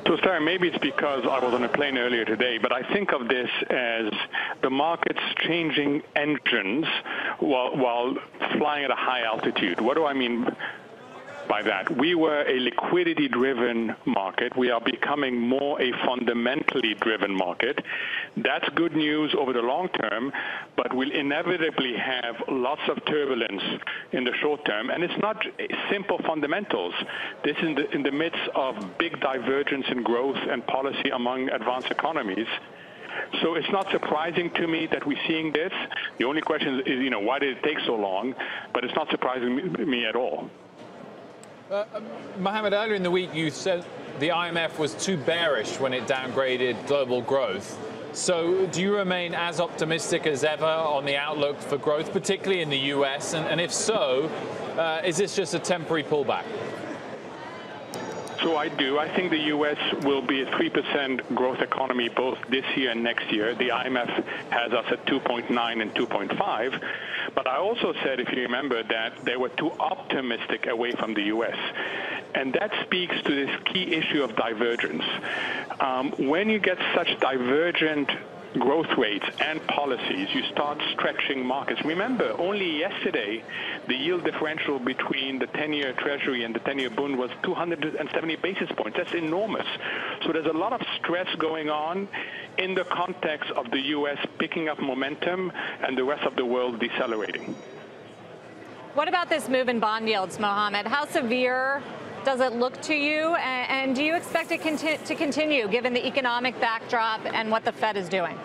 So, Sarah, maybe it's because I was on a plane earlier today, but I think of this as the market's changing engines while flying at a high altitude. What do I mean by that? We were a liquidity-driven market. We are becoming more a fundamentally driven market. That's good news over the long term, but we'll inevitably have lots of turbulence in the short term. And it's not simple fundamentals. This is in the midst of big divergence in growth and policy among advanced economies. So it's not surprising to me that we're seeing this. The only question is, why did it take so long? But it's not surprising me at all. Mohamed, earlier in the week, you said the IMF was too bearish when it downgraded global growth. So do you remain as optimistic as ever on the outlook for growth, particularly in the US? And if so, is this just a temporary pullback? So I do. I think the U.S. will be a 3% growth economy both this year and next year. The IMF has us at 2.9 and 2.5. But I also said, if you remember, that they were too optimistic away from the U.S. And that speaks to this key issue of divergence. When you get such divergent growth rates and policies, you start stretching markets. Remember, only yesterday, the yield differential between the 10-year Treasury and the 10-year bond was 270 basis points. That's enormous. So there's a lot of stress going on in the context of the U.S. picking up momentum and the rest of the world decelerating. What about this move in bond yields, Mohamed? How severe does it look to you? And do you expect it to continue, given the economic backdrop and what the Fed is doing?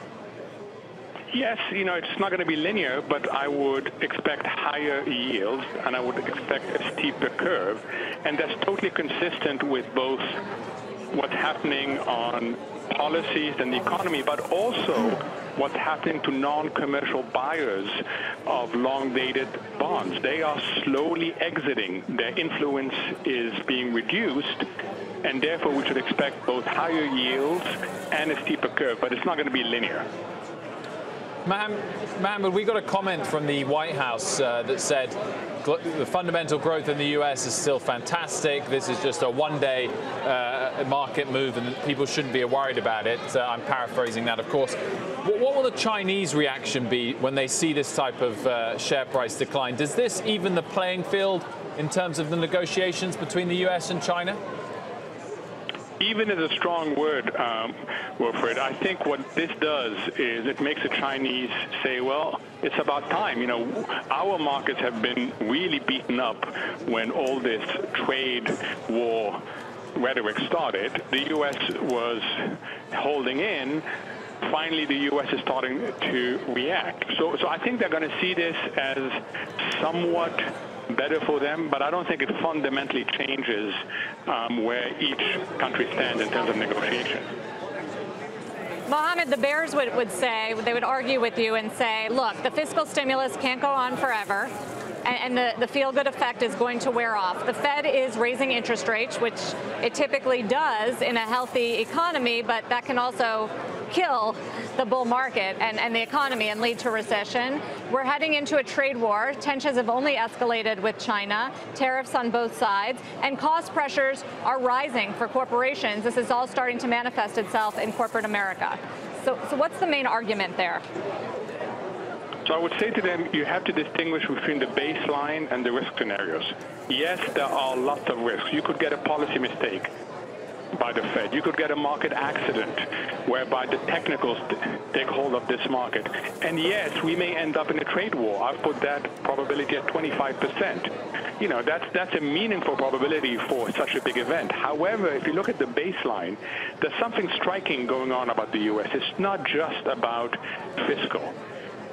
Yes, it's not going to be linear, but I would expect higher yields, and I would expect a steeper curve. And that's totally consistent with both what's happening on policies and the economy, but also what's happening to non-commercial buyers of long-dated bonds. They are slowly exiting. Their influence is being reduced, and therefore we should expect both higher yields and a steeper curve, but it's not going to be linear. Mohamed, we got a comment from the White House that said the fundamental growth in the U.S. is still fantastic. This is just a one-day market move, and people shouldn't be worried about it. I'm paraphrasing that, of course. What will the Chinese reaction be when they see this type of share price decline? Does this even the playing field in terms of the negotiations between the U.S. and China? Even is a strong word, Wilfred. I think what this does is it makes the Chinese say, well, it's about time. Our markets have been really beaten up when all this trade war rhetoric started. The U.S. was holding in. Finally, the U.S. is starting to react. So I think they're going to see this as somewhat better for them, but I don't think it fundamentally changes where each country stands in terms of negotiation. Mohamed, the bears would say, they would argue with you and say, look, the fiscal stimulus can't go on forever, and the feel-good effect is going to wear off. The Fed is raising interest rates, which it typically does in a healthy economy, but that can also kill the bull market and the economy and lead to recession. We're heading into a trade war. Tensions have only escalated with China, tariffs on both sides, and cost pressures are rising for corporations. This is all starting to manifest itself in corporate America. So what's the main argument there? So I would say to them, you have to distinguish between the baseline and the risk scenarios. Yes, there are lots of risks. You could get a policy mistake by the Fed. You could get a market accident whereby the technicals take hold of this market. And yes, we may end up in a trade war. I've put that probability at 25%. That's a meaningful probability for such a big event. However, if you look at the baseline, there's something striking going on about the U.S. It's not just about fiscal.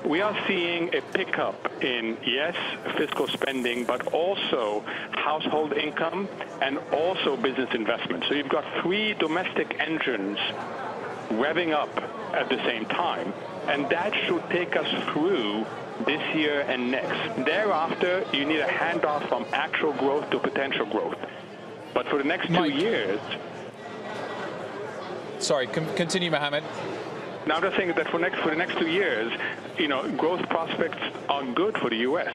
We are seeing a pickup in, yes, fiscal spending, but also household income and also business investment. So you've got three domestic engines revving up at the same time, and that should take us through this year and next. Thereafter, you need a handoff from actual growth to potential growth. But for the next 2 years... Sorry, continue, Mohamed. Now, I'm just saying that for the next 2 years, growth prospects are good for the U.S.